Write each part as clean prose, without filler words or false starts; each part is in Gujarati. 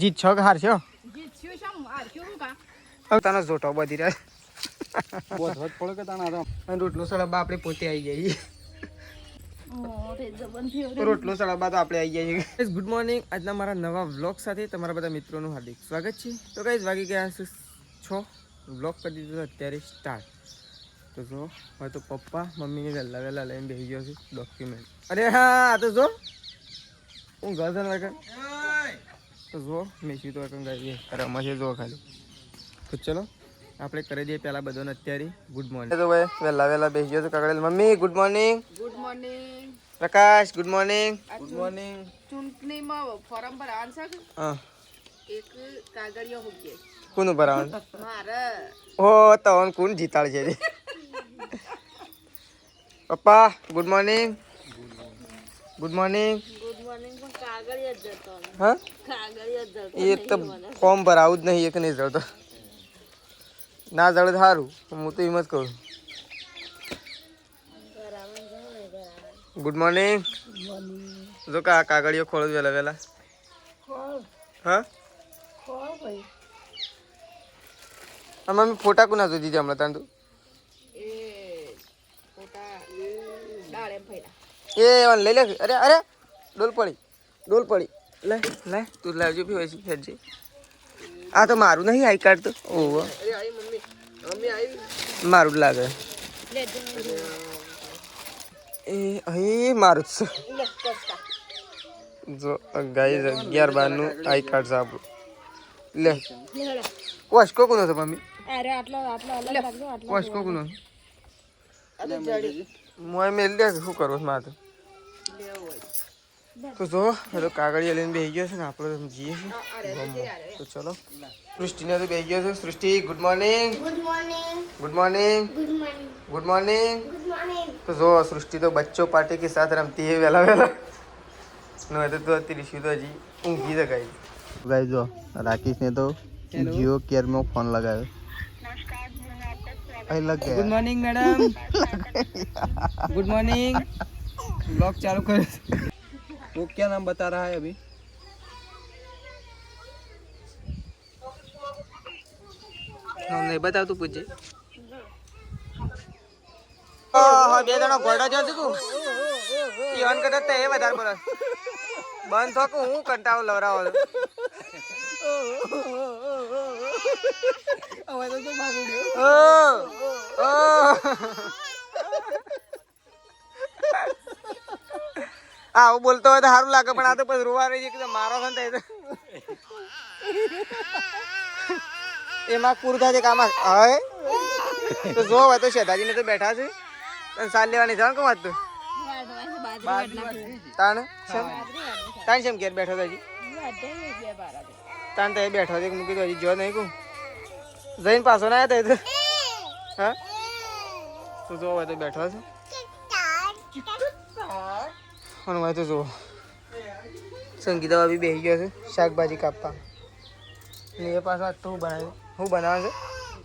જીત છો કે હાર છો જીત્યું છે માર કેવું કા હવે તને જોટો બધી રહે બહુ ધોધ પડે કે તાણા આરામ અને રોટલો સળબા આપણે પોતે આવી જઈએ અરે જબન થયો રોટલો સળબા તો આપણે આવી જઈએ ગુડ મોર્નિંગ આજના મારા નવા વ્લોગ સાથે તમારા બધા મિત્રોનું હાર્દિક સ્વાગત છે તો ગાઈસ વાગી ગયા છે 6 વ્લોગ કરી દીધો અત્યારે સ્ટાર્ટ તો જો હવે તો પપ્પા મમ્મીને વહેલા લઈને બેસી ગયો છું ડોક્યુમેન્ટ અરે હા તો જો હું ઘર વાગે તો જો મેસી તો ગાઈએ રમા છે જો ખાલી તો ચલો આપણે કરી દઈએ પહેલાં બધાને અત્યારે ગુડ મોર્નિંગ તો ભાઈ વહેલા બેસી ગયો છું કાકડેલ મમ્મી ગુડ મોર્નિંગ પ્રકાશ ગુડ મોર્નિંગ ચૂંટણીમાં ફોર્મ પર આન્સર હા એક કાગળિયો હોગે કોનું ભરાવાનું મારે ઓ તવન કોણ જીતાડ છે પપ્પા ગુડ મોર્નિંગ ગુડ મોર્નિંગ પણ કાગળિયો જ જતો હા કાગળિયો જ જતો એ તો ફોર્મ ભરાવું જ નહીં એક નહીં જતો ના જડે સારું હું તો એમ જ કહું ગુડ મોર્નિંગ જો કાગળિયો ખોલો વહેલા હા મમ્મી ફોટા કોના જોઈ દીધી હમણાં તાન તું એ ફોટા ડાળે ફેલા એ લઈ લે અરે અરે ડોલ પડી લે લે તું લાવજો પી હોય હેડજે આ તો મારું નહીં આઈ કાર્ડ તો ઓહો મારું જ લાગે એ અહીં મારું જ છે જો ગાઈ 11/12 નું આઈ કાર્ડ છે આપણું લે વાસ્કો કોનો છે મમ્મી અરે આટલો અલગ રાખજો આટલો વાસ્કો કોનો અરે જડી મોય મેલ દે શું કરવું છે મારે તો જો હવે કાગળિયા લઈને બેસી ગયો છે ને આપણે જઈએ છીએ તો ચલો સૃષ્ટિને તો બેસી ગયો છે સૃષ્ટિ good morning good morning good morning तो जो सृष्टि तो बच्चों पार्टी के साथ रमती है वेला नहीं तो तेरी ऋषि तो जी ऊँगी तो गाई जो राकेश ने तो जियो केयर में फोन लगाया लग गया good morning madam good morning blog चालू कर वो क्या नाम बता रहा है अभी नहीं बताओ तू पूछे હા બે જણા ઘોડા જો છું ઈવન કરતા તે વધારે બોલે બંધ થકો હું કંટાળો લવરાવો આવું બોલતો હોય તો સારું લાગે પણ આ તો પછી રોવા રહી છે મારો છે ને એમાં પૂરું થાય છે કામ હવે તો જો હોય તો શેતાજીને તો બેઠા છે સાલ લેવાની જાણ કોણ હતું તાણ શેમ ઘેર બેઠો હતો હજી તાણ તો એ બેઠો હતો મૂકી તો હજી જો નહીં કહું જઈને પાછો ના આવ્યો તો હા તો જો હોય તો બેઠો છે અને હોય તો જુઓ સંગીતા બી બેસી ગયો છે શાકભાજી કાપવા ને એ પાછો આજ તો હું બનાવે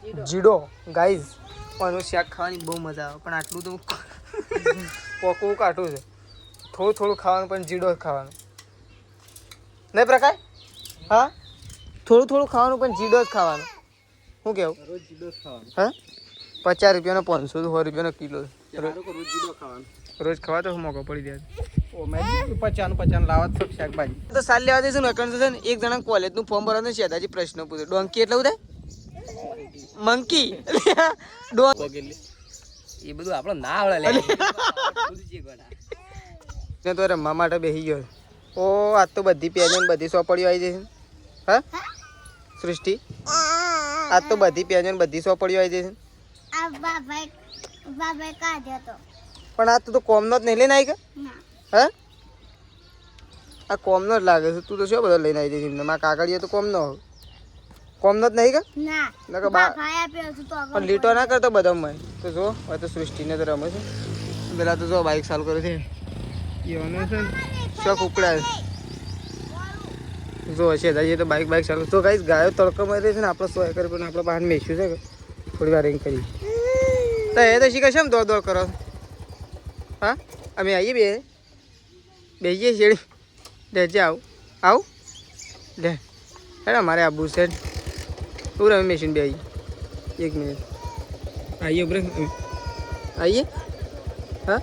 છે જીડો ગાઈઝ આનું શાક ખાવાની બહુ મજા આવે પણ આટલું તો પોકવું કાઢવું છે થોડું ખાવાનું પણ જીડો ખાવાનું નહીં પ્રકાશ હા થોડું ખાવાનું પણ જીડો જ ખાવાનું શું કેવું રોજ જીડો ખાવાનું હા 50 રૂપિયાનો 500 100 રૂપિયાનો કિલો રોજ જીડો ખાવાનું રોજ ખાવા તો મોકો પડી જાય ઓ મેં 50 લાવત તો શાકભાજી તો સાલ લેવા દઈશું ને અકણ છે ને એક જણા કોલેજનું ફોર્મ ભરવાનું છે દાદાજી પ્રશ્ન પૂછે ડોંકી એટલે ઉદય મંકી એ બધું આપણો ના આવડે લે તો રમવા માટે બેસી ગયો ઓ આજ તો બધી પેજો ને બધી સોપડીઓ આવી જશે હા સૃષ્ટિ આજ તો બધી પેજો ને બધી સોપડીઓ આવી જશે પણ આજ તો કોમનો જ નહીં લઈને આવી ગયો હા આ કોમનો જ લાગે છે તું તો શું બધો લઈને આવી જશે એમને મારા કાગળીએ તો કોમનો જ નહીં કે પણ લીટો ના કરતો બધા મેં તો જો હવે તો સૃષ્ટિને તો રમે છે પેલા તો જો બાઇક ચાલુ કરે છે એવાનો છે ને શોખ ઉપડાય જો હશે દાદી તો બાઇક ચાલુ તો ગાઈસ ગાયો તડકો મારી છે ને આપણે 100 એકર પણ આપણે બહાર મેસ્યું છે થોડી વાર રેન્ક કરી તો એ તો શીખે છે એમ દોડ કરો હા અમે આવીએ બેસીએ શેડી લેજે આવ લે હેડા મારે આબુ છે તું રમી મેશીન બે આવી 1 મિનિટ આઈએ ઉભરે આઈએ હા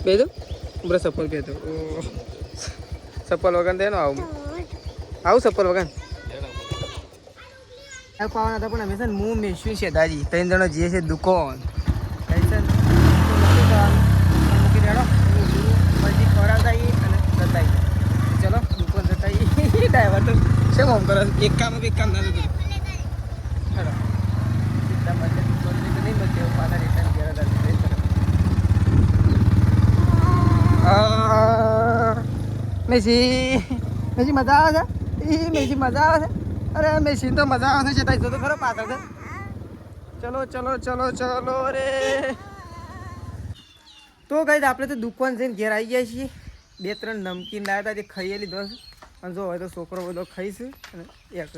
બે દો ઉભરે ચપ્પલ પહેરતો ઓ ચપ્પલ વગર દે આવું ચપ્પલ વગર પાવાના હતા પણ અમે છે ને હું મેશ્યું છે દાજી 3 જણો જઈએ છે દુકાન કઈ છે મૂકી દેડો પછી ખવડાવતા આવીએ અને જતા આવીએ ચલો દુકાન જતા આવીએ ડ્રાઈવર તો શેમ આમ કરો એક કામ ના થતું હેડો સીધા મતલબ દુકાન તો નહીં મતલબ પાછા રિટર્ન ઘેર મેસી મજા આવે છે મેસી મજા આવે છે અરે મેસી તો મજા આવે છે તો ખરો પાછળ ચલો ચલો ચલો ચલો રે તો કઈ આપણે તો દુકાન જઈને ઘેર આવી ગયા છીએ 2-3 નમકીન લાવ્યા હતા જે ખાઈ લીધો છે અને જો હોય તો છોકરો બધો ખાઈશું અને એક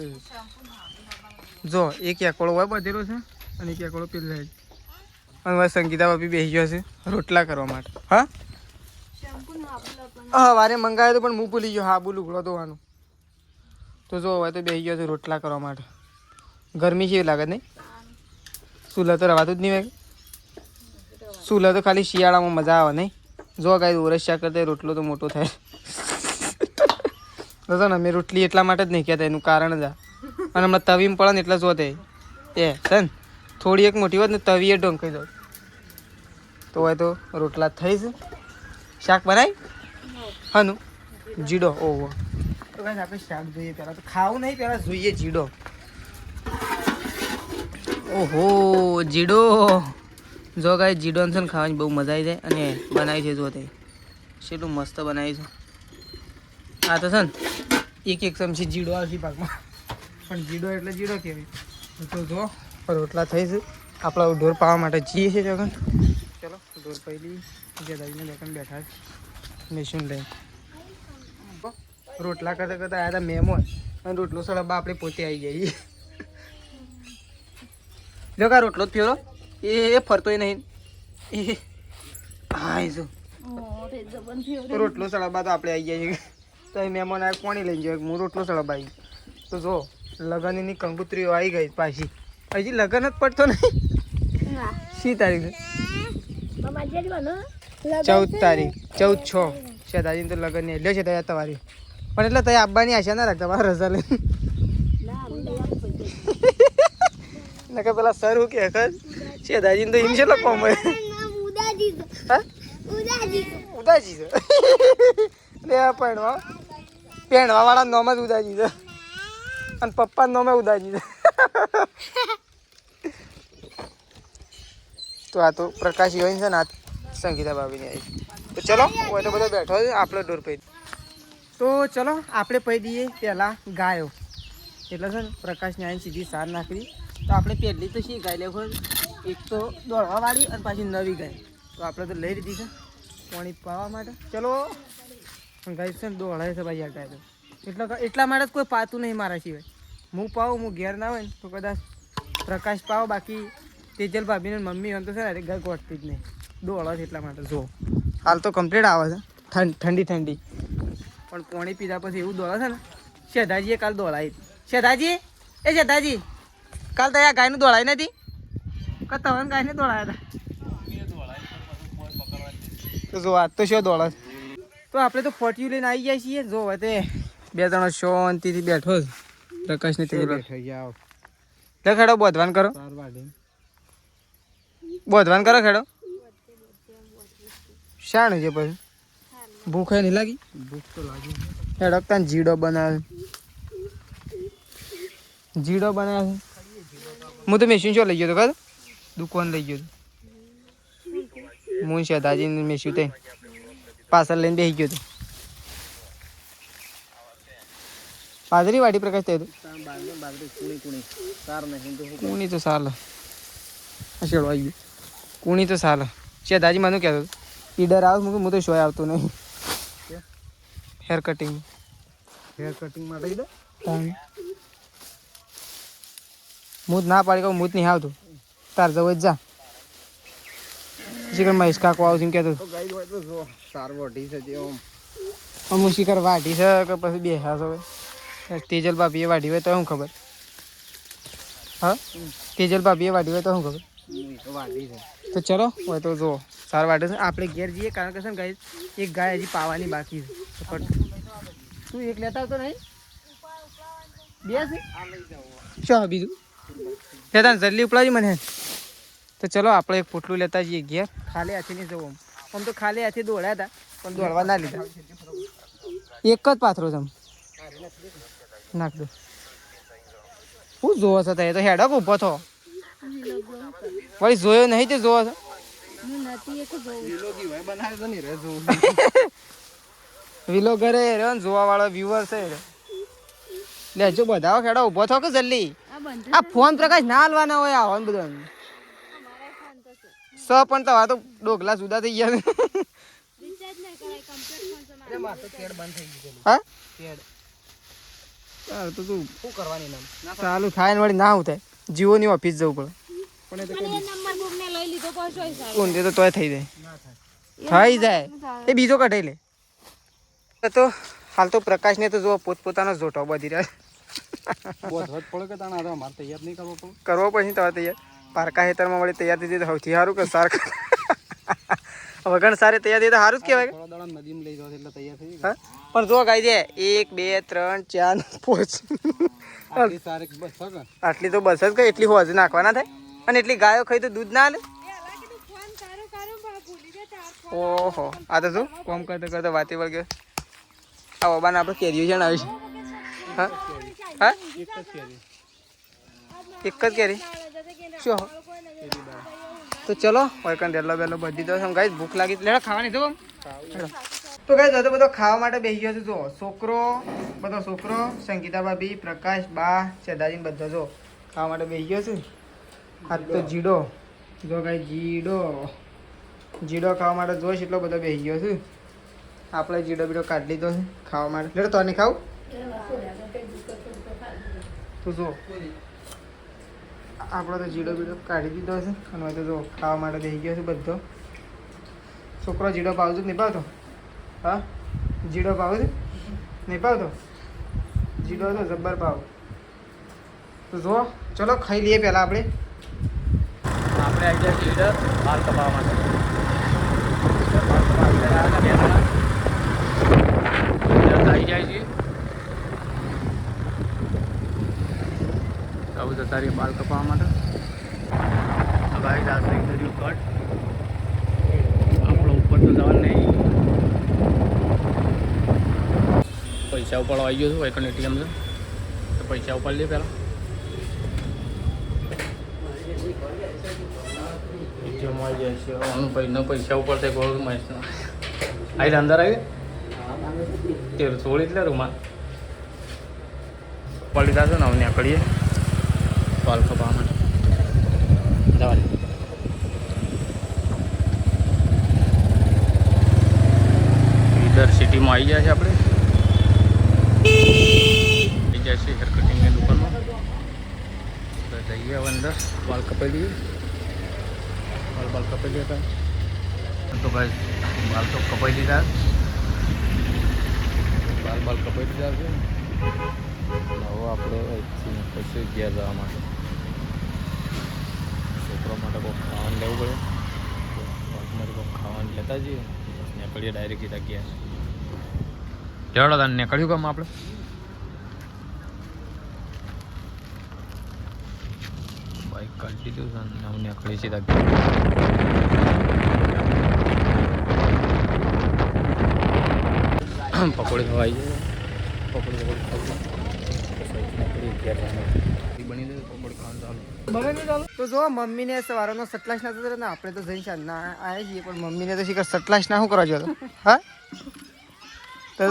જો એક એકડો હોય બધેલો છે અને એક એકડો પેલો છે અને હવે સંગીતા બાપી બેસી ગયો છે રોટલા કરવા માટે હા વારે મંગાવ્યો તો પણ હું ભૂલી ગયો હાબુ લુગડો ધોવાનું તો જો હવે તો બેસી ગયો છે રોટલા કરવા માટે ગરમી કેવી લાગે નહીં ચૂલા તો રવાતું જ નહીં હોય ચૂલા તો ખાલી શિયાળામાં મજા આવે નહીં જો કાંઈ ઓરસ શાક કરતા રોટલો તો મોટો થાય તો ને અમે રોટલી એટલા માટે જ નહીં કહેતા એનું કારણ જ આ અને હમણાં તવીમાં પડે ને એટલે જો તે એ છે ને થોડી એક મોટી વાત ને તવીએ ઢોંકાઈ દો તો હોય તો રોટલા થઈ છે શાક બનાવી હાનું જીડો ઓહો તો કાંઈ આપણે શાક જોઈએ પહેલાં તો ખાવું નહીં પહેલાં જોઈએ જીડો ઓહો જીડો જો કાંઈ જીડો છે ને ખાવાની બહુ મજા આવી જાય અને બનાવી છે જો તે કેટલું મસ્ત બનાવી છે આ તો છે ને એક ચમચી જીડો આવશે ભાગમાં પણ જીડો એટલે જીડો કહેવાય તો જો રોટલા થઈ છે આપણા ઢોર પાવા માટે જઈએ છીએ જગન ચલો ઢોર પહેલી જે દાદીને દુકાન બેઠા છે મેશીન લઈને રોટલા કરતા કરતા આવ્યા હતા મહેમાન અને રોટલો સળબા આપણે પોતે આવી જઈએ જો કા રોટલો જ ફેરો એ ફરતોય નહીં એ હા જો રોટલો સળબા તો આપણે આવી જઈએ તો એ મહેમાન આવે કોણી લઈને જાય હું રોટલો સળબા આવી તો જો લગનની કંકુત્રીઓ આવી ગઈ પાછી હજી લગન જ પડતો નહીં શી તારીખ 14 તારીખ 14/6 શેદાજી તો લગન ને એટલે છે તૈયાર તમારી પણ એટલે તૈયાર આવવાની આશા ના રાખતા મારા રજા લઈને નકર પેલા સર હું કે શેદાજી તો એમ છે લખો મળે ઉદાજી છે લે પેણવા વાળા નોમ જ ઉદાજી છે અને પપ્પા નોમે ઉદાજી છે તો આ તો પ્રકાશ હિરોઈન છે ને આ સંગીતા ભાભીની આવી તો ચલો હોય તો બધો બેઠો છે આપણે ઢોર પૈ તો ચલો આપણે પૈ દઈએ પહેલાં ગાયો એટલે છે ને પ્રકાશને આવીને સીધી સાર નાખી તો આપણે પહેલી તો શી ગાય લેવો એક તો દોડવાવાળી અને પાછી નવી ગાય તો આપણે તો લઈ લીધી છે પાણી પાવા માટે ચલો ગાય છે ને દોડાય છે ભાઈ આ ગાય તો એટલા માટે જ કોઈ પાતું નહીં મારા સિવાય હું પાવું હું ઘેર ના હોય ને તો કદાચ પ્રકાશ પાવ બાકી તેજલ ભાભીને મમ્મી એમ તો છે ને ઘર ગોઠતી જ નહીં દોડો છે એટલા માટે જો હાલ તો કમ્પ્લીટ આવે છે ઠંડી પણ પાણી પીધા પછી એવું દોડે છે ને શેધાજીએ કાલ દોડાવી શેધાજી કાલ તો આ ગાયનું દોડાવી નથી તમને ગાયને દોડાયા હતા તો જો આજ તો શું દોડે તો આપણે તો ફોટિયું લઈને આવી જાય છીએ જો હવે તે 2 જણો શાંતિથી બેઠો જ પ્રકાશને તે ખેડો બોધવાન કરો ખેડો શાણ છે પછી ભૂખ નહીં લાગી ભૂખ તો લાગી હેડો તાન જીડો બનાવે હું તો મેશીન શું લઈ ગયો હતો ખબર દુકાન લઈ ગયો હતો હું શેદાજીને મેશીન તે પાછળ લઈને બેસી ગયો હતો પાદરી વાડી પ્રકાશ થયો કુણી તો સાલ શેડો આવી ગયો કુણી તો સાલ શેદાજી મને કહેતો ઈડર આવ હું તો શોય આવતો નહીં હેર કટિંગ માટે હું જ ના પાડી કહું હું જ નહીં આવતો તાર જવું જ જા શિખર મહેશ કાકો આવું એમ કહેતો હું શિખર વાઢી છે કે પછી બેસા છો તેજલ ભાભીએ વાઢી હોય તો શું ખબર? હા, તેજલ ભાભીએ વાઢી હોય તો શું ખબર? વાડી છે. તો ચલો હોય તો જો સાર વાટે છે. આપણે ઘેર જઈએ કારણ કે છે ને ગાય એક ગાય હજી પાવાની બાકી છે. તો તું એક લેતા આવતો નહીં? બે છે શું બીજું લેતા જલ્દી ઉપલાવી મને. તો ચલો આપણે એક પોટલું લેતા જઈએ ઘેર. ખાલી હાથે નહીં જવું. આમ તો ખાલી હાથે દોડ્યા હતા પણ દોડવા ના લીધા. એક જ પાથરો છે નાખ દો. શું જોવો છો તે? તો હેડક ઊભો થો. વળી જોયો નહીં તે જોવો છો? વિલો ઘરે રહ્યો ને જોવા વાળો વ્યુઅર છે. લેજો બધા ખેડો ઊભો થો કે જલ્દી. આ ફોન પ્રકાશ ના હાલવાના હોય આવો ને બધા સ પણ તો આ તો ડોગલા જુદા થઈ ગયા. હા તો તું શું કરવાની નામ ચાલુ થાય ને વળી ના હું થાય જીઓની ઓફિસ જવું પડે પણ તો તોય થઈ જાય એ બીજો કઢાઈ લે. તો હાલ તો પ્રકાશ ને તો જો પોતપોતાનો જોટો બધી રહ્યા કરવો પછી તો તૈયાર પારકા હેતરમાં વળી તૈયાર થઈ સૌથી સારું કે સાર વગણ સારે તૈયાર થઈ તો સારું જ કહેવાય. પણ જો ગાઈ દે 1 2 3 4 5 આટલી તો બસ જ કઈ એટલી હોજ નાખવાના થાય અને એટલી ગાયો ખાઈ તો દૂધ ના હાલે. ઓહો આ તો શું કોમ કરતો કરતો વાતે વળગ્યો. આ બાબાને આપણે કેરીઓ જણાવી છે. હા હા એક જ કેરી શું? તો ચલો વળકન ડેલો બેલો બધી તો ગાઈસ ભૂખ લાગી લેડો ખાવાની જો. તો ગાઈસ બધો બધો ખાવા માટે બેસી ગયો છે. જો છોકરો બધો છોકરો સંગીતા ભાભી પ્રકાશ બા સેદાજીને બધો જો ખાવા માટે બેસી ગયો છે. આ તો જીડો જો ગાઈસ જીડો ખાવા માટે જોઈશ એટલો બધો બેસી ગયો છે. આપણે જીડો બીડો કાઢી લીધો છે ખાવા માટે. લેડો તો નહીં ખાવું તું જો આપણો તો જીડો બીડો કાઢી દીધો છે અને તો જો ખાવા માટે બેસી ગયો છે બધો. છોકરો જીડો પાવતો નહીં પાવતો? હા જીડો પાવ છે નહીં પાવતો? જીડો તો જબ્બર પાવ. તો જો ચલો ખાઈ લઈએ પહેલાં આપણે આવી જાય લીડર બાલ કપાવવા માટે. આવી જાય છે આવું જતા રહીએ બાલ કપાવવા માટે. ભાઈ રાત થઈ ગયું કટ આપણો ઉપર તો જવાનું નહીં. પૈસા ઉપાડવા આવી ગયો છું એક એટીએમ છે તો પૈસા ઉપાડી લઈએ પહેલાં. એટીએમ આવી જાય છે પૈસા ઉપાડતા ગોળ મહેશ આવી અંદર આવી તે થોડી એટલે રૂમાલ પડી જશે ને હવે નીકળીએ બાલ કપાવવા માટે જવાની. ઇધર સિટીમાં આવી ગયા છે આપણે. આવી જાય છે હેર કટિંગની દુકાનમાં. તો જઈએ હવે અંદર બાલ કપાઈ દઈએ. બાલ કપાઈ દઈએ તો ભાઈ બાલ તો કપાઈ દીધા. બાલ કપાઈ દીધા છે. હવે આપણે પછી ગયા જવા માટે છોકરા માટે કોઈ ખાવાનું લેવું પડે. માટે કોઈ ખાવાનું લેતા જઈએ નીકળીએ ડાયરેક્ટ સીધા ગયા. લેવડો તાને નીકળ્યું કામ આપણે. બાઈક કાઢી દીધું છે ને નીકળી સીધા ગયા. પકોડી ખવા આવી જાય. પકોડી બની જાય પકોડી ખાવાનું ચાલુ. તો જો મમ્મીને સવારનો સટલાશ ના થતો ને આપણે તો જઈને ના આવ્યા છીએ પણ મમ્મીને તો શીખર સટલાશ ના શું કરવા જતો? હા હા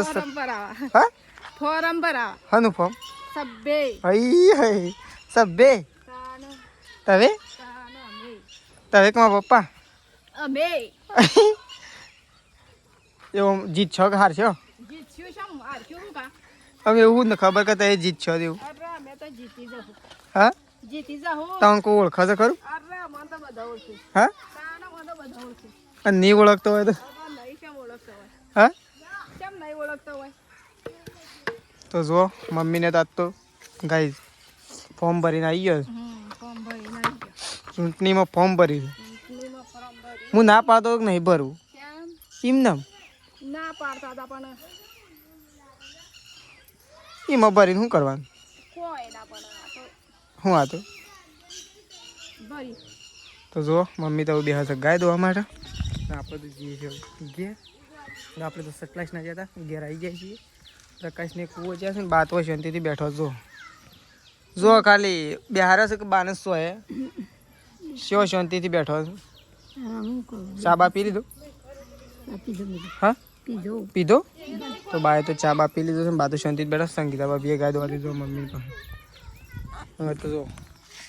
ફોરમ ભરાવા હાનું ફોર્મ સબ્બે હઈ સબ્બે તવે તવે કમા પપ્પા અમે એવું જીત છો કે હાર છો? જીત્યું છે માર કેવું કા હવે એવું જ ને ખબર કે તે જીત છો એવું. અરે અમે તો જીતી જશું. હા જીતી જાઉં. તમે કોઈ ઓળખો છો ખરું? અરે મને તો બધા ઓળખે. હા તાના મને તો બધા ઓળખે. અને નહીં ઓળખતો હોય તો અરે નહીં કેમ ઓળખતો હોય? હા કેમ નહીં ઓળખતો હોય? તો જો મમ્મીને તો આજ તો ગાઈઝ ફોર્મ ભરીને આવી ગયો છે. ફોર્મ ભરીને આવી ગયો. ચૂંટણીમાં ફોર્મ ભર્યું છે. ચૂંટણીમાં ફોર્મ ભરી. હું ના પાડતો કે નહીં ભરવું કેમ એમ નામ ના પાડતા હતા પણ એમાં ભરીને શું કરવાનું કોઈ ના પણ આ તો શું આ તો ભરી. તો જો મમ્મી તો બે હશે ગાય દોવા માટે ને આપણે તો જઈએ છીએ ઘેર ને આપણે તો સટલાસના ગયા હતા ઘેર આવી જાય છીએ પ્રકાશને કૂવો જ્યાં છે ને બાતો શાંતિથી બેઠો જો ખાલી બિહાર છે કે બાનસ સો હે શો શાંતિથી બેઠો છે ચા બા પી લીધું હા પીધો તો બાએ તો ચા બા પી લીધો છે બા તો શાંતિથી બેઠો સંગીતા બાબીએ ગાય દોવા દીધો મમ્મી પાસે હવે તો જો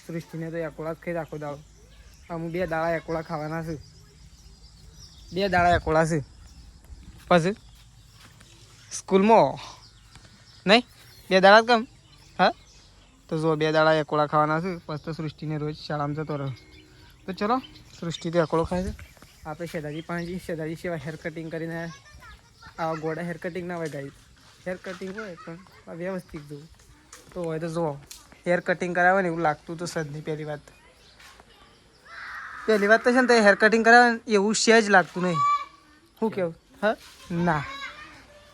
સૃષ્ટિને તો એકોળા જ ખાઈ રાખો દાવ અમુક 2 દાડા એકોળા ખાવાના છે 2 દાડા એકોળા છે પછી સ્કૂલમાં નહીં 2 દાડા કેમ હા તો જો 2 દાડા એકોળા ખાવાના છે પછી તો સૃષ્ટિને રોજ શાળામાં જતો રહ્યો તો ચલો સૃષ્ટિ તો એકોળો ખાય છે આપણે શેદાજી પાંજી શેદાજી સિવાય હેર કટિંગ કરીને આવા ગોડા હેર કટિંગ ના હોય ગાઈ હેર કટિંગ હોય પણ વ્યવસ્થિત જોવું તો હોય તો જુઓ હેર કટિંગ કરાવે ને એવું લાગતું તો સદની પહેલી વાત તો છે ને તો હેર કટિંગ કરાવે ને એવું સહેજ લાગતું નહીં શું કેવું હા ના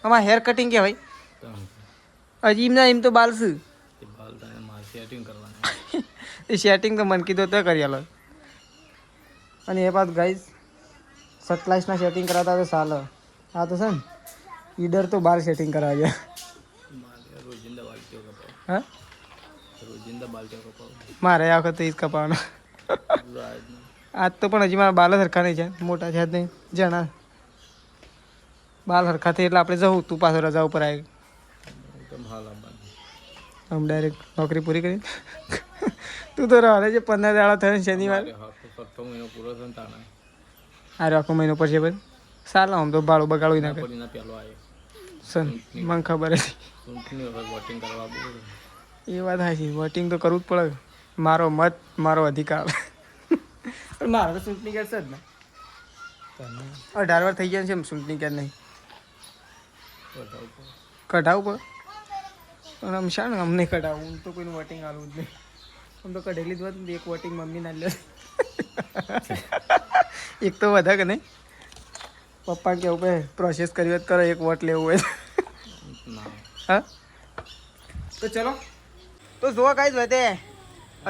આમાં હેર કટિંગ કહેવાય હજી એમ તો બાલ છે એ સેટિંગ તો મન કીધું તો કરી આલો અને એ બાદ ગાઈઝ 27ના સેટિંગ કરાવતા તો સાલ આ તો છે ને ઈડર તો બાર સેટિંગ કરાવ્યા હા મારે આ વખત જ કપાવાનો આજ તો પણ હજી મારા બાલ સરખા નહીં છે મોટા છે જ નહીં જણા બાલ સરખા થઈ એટલે આપણે જવું તું પાછો રજા ઉપર આવી આમ ડાયરેક્ટ નોકરી પૂરી કરી તું તો રહે છે 15 દાડા થયો શનિવાર અરે આખો મહિનો પછી ભાઈ સારું આમ તો ભાડું બગાડવું ના કરે સન મને ખબર હતી એ વાત સાચી વોટિંગ તો કરવું જ પડે મારો મત મારો અધિકાર પણ મારે તો ચૂંટણી કરશે જ ને 18 વાર થઈ ગયા છે એમ ચૂંટણી ક્યાં નહીં કઢાવવું પડે પણ આમ શા ને અમને કઢાવું હું તો કોઈનું વોટિંગ આલવું જ નહીં આમ તો કઢેલી જ હોત ને એક વોટિંગ મમ્મી ના લે એક તો વધારે કે નહીં પપ્પા કેવું ભાઈ પ્રોસેસ કરી હોત કરો એક વોટ લેવું હોય હા તો ચલો તો જુઓ કાંઈ જ હોય તે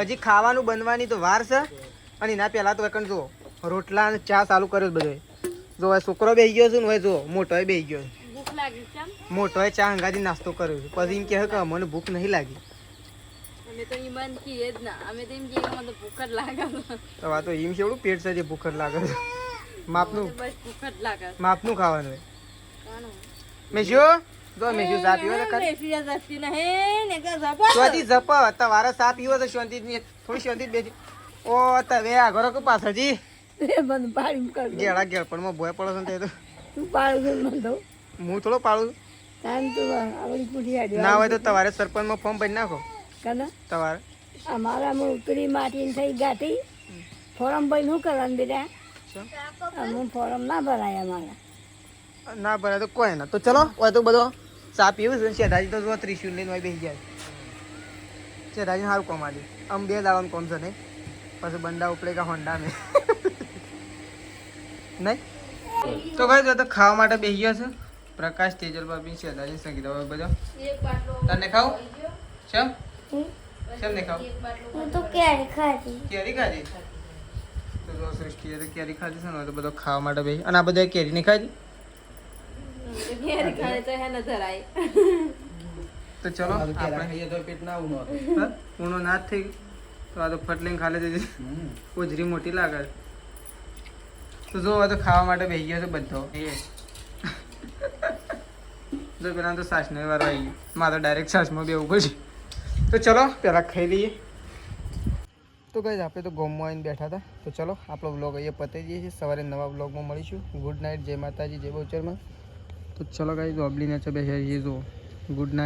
હજી ખાવાનું બનવાની તો વાર છે અને એના પહેલાં તો એકણ જુઓ રોટલા અને ચા ચાલુ કર્યો બધો જો હવે છોકરો બેસી ગયો છે ને હવે જુઓ મોટોએ બેસી ગયો ભૂખ લાગી છે મોટોએ ચા હંગાથી નાસ્તો કર્યો છે પછી એમ કહે કે મને ભૂખ નહીં લાગી અમે તો ઈમાન કીએ જ ના અમે તો એમ કહીએ મને ભૂખ જ લાગે તો આ તો એમ કેવડું પેટ છે જે ભૂખ જ લાગે છે માપનું બસ ભૂખ જ લાગે માપનું ખાવાનું હોય મેશ્યો જો મેશ્યો ચા પીવો તો શાંતિ જપ તમારે ચા પીવો તો શાંતિ થોડી શાંતિ બેસી ઓ તમે આગળ કે પાછળજી બંધ પાડી કર ગેળા ગેળપણમાં ભોય પડો છે ને તે તો તું પાડું છું મને તો હું થોડો પાડું તાન તો આવડી પૂરી આડી ના હોય તો તમારે સરપંચમાં ફોર્મ ભરી નાખો કના તમારે અમારામાં ઉકળી માટીને થઈ ગાતી ફોરમ ભરી શું કરવાનું બેટા અમે ફોરમ ના ભરાય અમારા ના ભરાય તો કોઈ ના તો ચલો હોય તો બધો ચા પીવું છે શેઠાજી તો જો ત્રિશુલ લઈને હોય બેસી જાય શેઠાજી સારું કોમ આજે આમ 2 દાડાનું કોમ છે નહીં પછી બંડા ઉપડે કા હોન્ડા મેં નહીં તો ભાઈ તો ખાવા માટે બેસી ગયો છે પ્રકાશ તેજલ બાબી શેઠાજી સંગીતા બધો તને ખાવ શેમ શેમ ને ખાવ હું તો કેરી ખાધી કેરી ખાધી તો જો સૃષ્ટિએ તો કેરી ખાધી છે ને તો બધો ખાવા માટે બેસી અને આ બધા કેરી નહીં ખાધી તો ચલો ઊણો ના જ થઈ તો આ તો ફટ લઈને ખાલી દીધી ઓજરી મોટી લાગે તો જો આ તો ખાવા માટે બેસી ગયો છે બધો જો પેલા તો સાસનો વારો આવી ગયો મારે તો ડાયરેક્ટ સાસમાં બેવું પડશે તો ચલો પહેલાં ખાઈ લઈએ તો કઈ આપણે તો ગોમમાં આવીને બેઠા હતા તો ચલો આપણો વ્લોગ અહીંયા પતાવી દઈએ છીએ સવારે નવા વ્લોગમાં મળીશું ગુડ નાઇટ જય માતાજી જય બહુચરમાં તો ચલો ગાઈઝ ઓબલીને છે બેસી જઈએ જો ગુડ નાઇટ